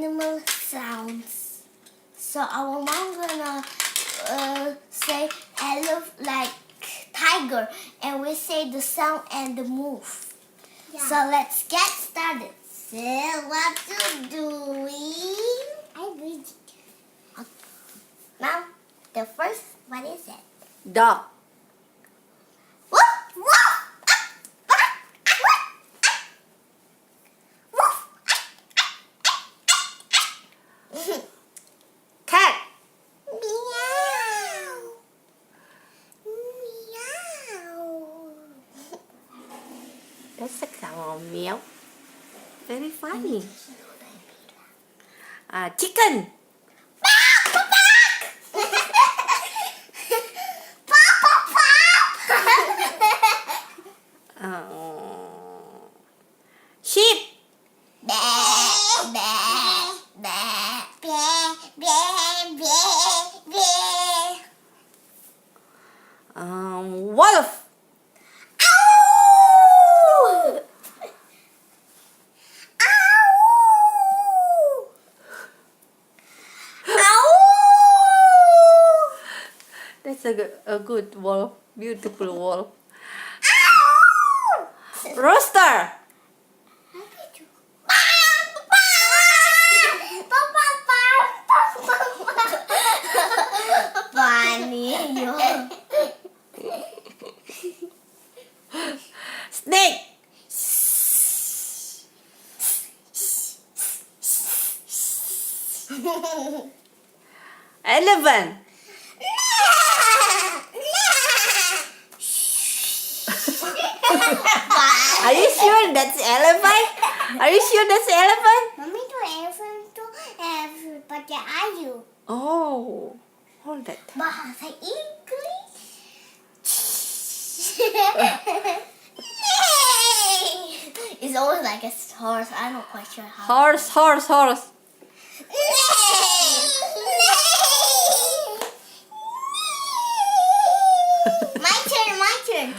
animal sounds. So our mom gonna say like tiger, and we say the sound and the move. Yeah. So let's get started. So what you doing? I'm reading. Okay. Now the first, what is it? Dog. Cat. Meow. Meow. That's the sound of meow. Very funny. Chicken. Sheep. Wolf. That's a good wolf. Beautiful wolf. Rooster. Funny. Snake. Elephant. Are you sure that's elephant? Are you sure that's elephant? Mommy do elephant too, but yeah, are you? Oh, hold that. Bahasa Inggris. It's always like a horse. I'm not quite sure how. Horse. My turn.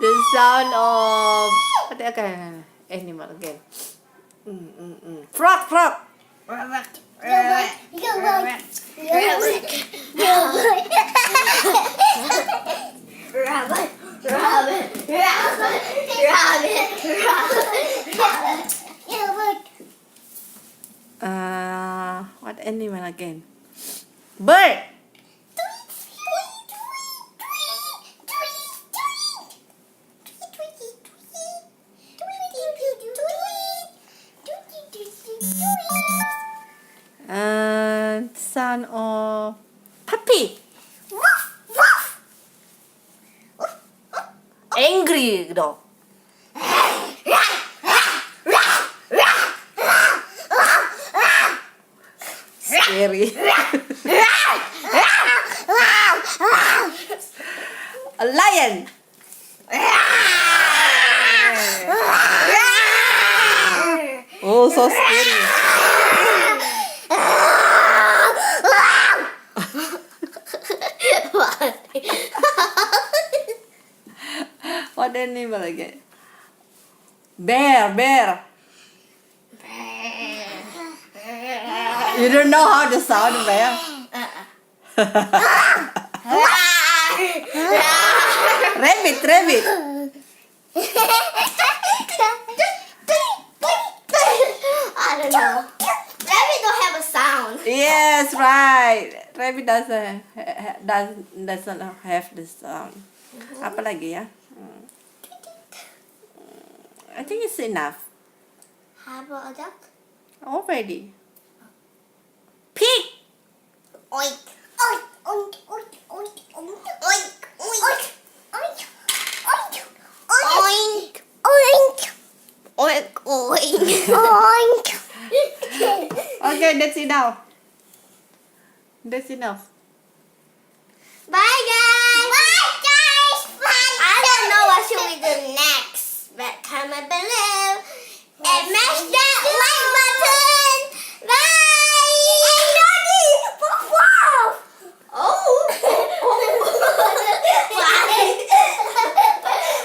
The sound of what animal again? Frog. Rabbit. What animal again? Bird. Sound of puppy. Angry dog. Scary. A lion. Oh, so scary. What animal again? Bear. You don't know how to sound a bear? Rabbit. I don't know. Rabbit don't have a sound. Yes, right. Rabbit doesn't have the sound. Apa lagi ya? I think it's enough. How about a duck? Already. Pig. Oink. Oink. Oink. Oink. Oink. Oink. Oink. Oink. Oink. Oink. Oink. Oink. Oink. Okay, that's enough. Bye guys. Bye. I don't know what should we do next, but comment below and smash that like